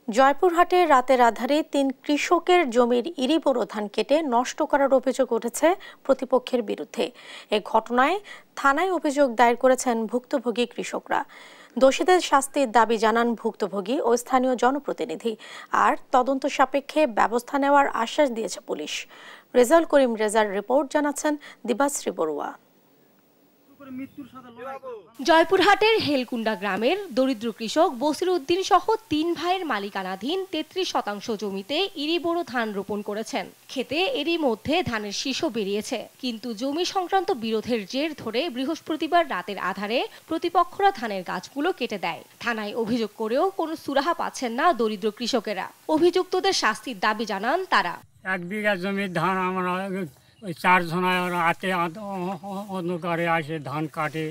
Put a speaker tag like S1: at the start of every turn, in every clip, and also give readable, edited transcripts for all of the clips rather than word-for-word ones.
S1: জয়পুরহাটে রাতের আঁধারে ৩ কৃষকের জমির ইরি-বোরো ধান কেটে নষ্ট করার অভিযোগ উঠেছে প্রতিপক্ষের বিরুদ্ধে। এ ঘটনায় থানায় অভিযোগ দায়ের করেছেন ভুক্তভোগী কৃষকরা। দোষীদের শাস্তির দাবি জানান ভুক্তভোগী ও স্থানীয় জনপ্রতিনিধি, আর তদন্ত সাপেক্ষে ব্যবস্থা নেওয়ার আশ্বাস দিয়েছে পুলিশ। রেজাউল করিম রেজার রিপোর্ট, জানাচ্ছেন দিবাশ্রী বড়ুয়া।
S2: জয়পুরহাটের হেলকুন্ডা গ্রামের দরিদ্র কৃষক বসির উদ্দিন সহ ৩ ভাইয়ের মালিকানাধীন ৩৩% জমিতে ইরি-বোরো ধান রোপণ করেছেন। খেতে এরই মধ্যে ধানের শীষ বেরিয়েছে, কিন্তু জমি সংক্রান্ত বিরোধের জের ধরে বৃহস্পতিবার রাতের আধারে প্রতিপক্ষরা ধানের গাছগুলো কেটে দেয়। থানায় অভিযোগ করেও কোনো সুরাহা পাচ্ছেন না দরিদ্র কৃষকেরা। অভিযুক্তদের শাস্তির দাবি জানান তারা।
S3: 1 বিঘা জমির ধান আমরা ওই 4 জনায় রাতে অন্ধকারে আসে ধান কাটে,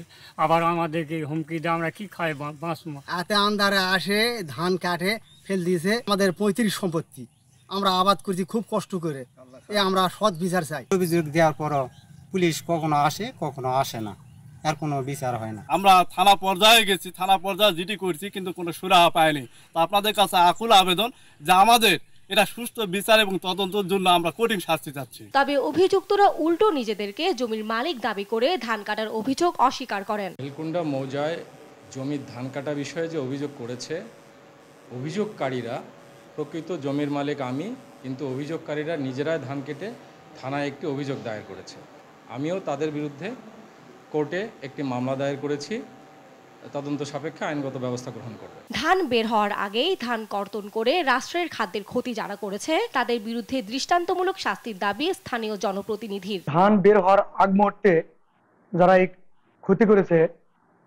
S3: আবার আমাদেরকে হুমকি দেয়, আমরা কি খাই বাঁচবো।
S4: রাতে আন্ধারে আসে ধান কাটে ফেল দিয়েছে। আমাদের 35 সম্পত্তি, আমরা আবাদ করছি খুব কষ্ট করে। আমরা সৎ বিচার চাই।
S5: অভিযোগ দেওয়ার পরও পুলিশ কখনো আসে কখনো আসে না, আর কোনো বিচার হয় না।
S6: আমরা থানা পর্যায়ে গেছি, থানা পর্যায়ে জিডি করছি, কিন্তু কোনো সুরাহা পাইনি। তো আপনাদের কাছে আকুল আবেদন যে আমাদের এটা সুষ্ঠু বিচার এবং তদন্তের জন্য আমরা কঠিন শাস্তি চাচ্ছি।
S2: তবে অভিযুক্তরা উল্টো নিজেদেরকে জমির মালিক দাবি করে ধান কাটার অভিযোগ অস্বীকার করেন।
S7: হেলকুন্ডা মৌজায় জমির ধান কাটা বিষয়ে যে অভিযোগ করেছে, অভিযোগকারীরা প্রকৃত জমির মালিক আমি, কিন্তু অভিযোগকারীরা নিজেরাই ধান কেটে থানায় একটি অভিযোগ দায়ের করেছে। আমিও তাদের বিরুদ্ধে কোর্টে একটি মামলা দায়ের করেছি। তদন্ত সাপেক্ষে আইনগত ব্যবস্থা গ্রহণ করবে।
S2: ধান বের হওয়ার আগেই ধান কর্তন করে রাষ্ট্রের খাদ্যের ক্ষতি যারা করেছে তাদের বিরুদ্ধে দৃষ্টান্তমূলক শাস্তির দাবি স্থানীয় জনপ্রতিনিধির।
S8: ধান বের হওয়ার আগ মুহূর্তে যারা এই ক্ষতি করেছে,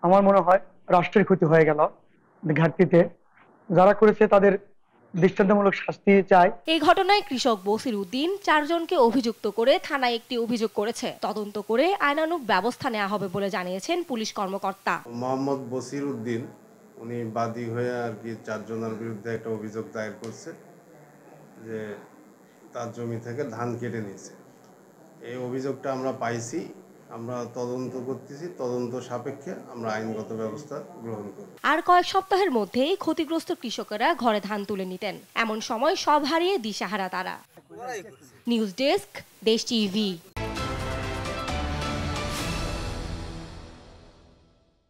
S8: আমার মনে হয় রাষ্ট্রের ক্ষতি হয়ে গেল। ঘাটতিতে যারা করেছে তাদের দৃষ্টান্তমূলক শাস্তি চাই।
S2: এই ঘটনায় কৃষক বসির উদ্দিন 4 জনকে অভিযুক্ত করে থানায় একটি অভিযোগ করেছে। তদন্ত করে আইনানুগ ব্যবস্থা নেওয়া হবে বলে জানিয়েছেন পুলিশ কর্মকর্তা।
S9: মোহাম্মদ বসির উদ্দিন উনি বাদী হয়ে আর কি 4 জনের বিরুদ্ধে একটা অভিযোগ দায়ের করছে যে তার জমি থেকে ধান কেটে নিয়েছে। এই অভিযোগটা আমরা পাইছি, আমরা তদন্ত করতেছি, তদন্ত সাপেক্ষে আমরা আইনগত ব্যবস্থা গ্রহণ করব।
S2: আর কয়েক সপ্তাহের মধ্যেই ক্ষতিগ্রস্ত কৃষকেরা ঘরে ধান তুলে নিতেন। এমন সময় সব হারিয়ে দিশাহারা তারা। নিউজ ডেস্ক, দেশ টিভি।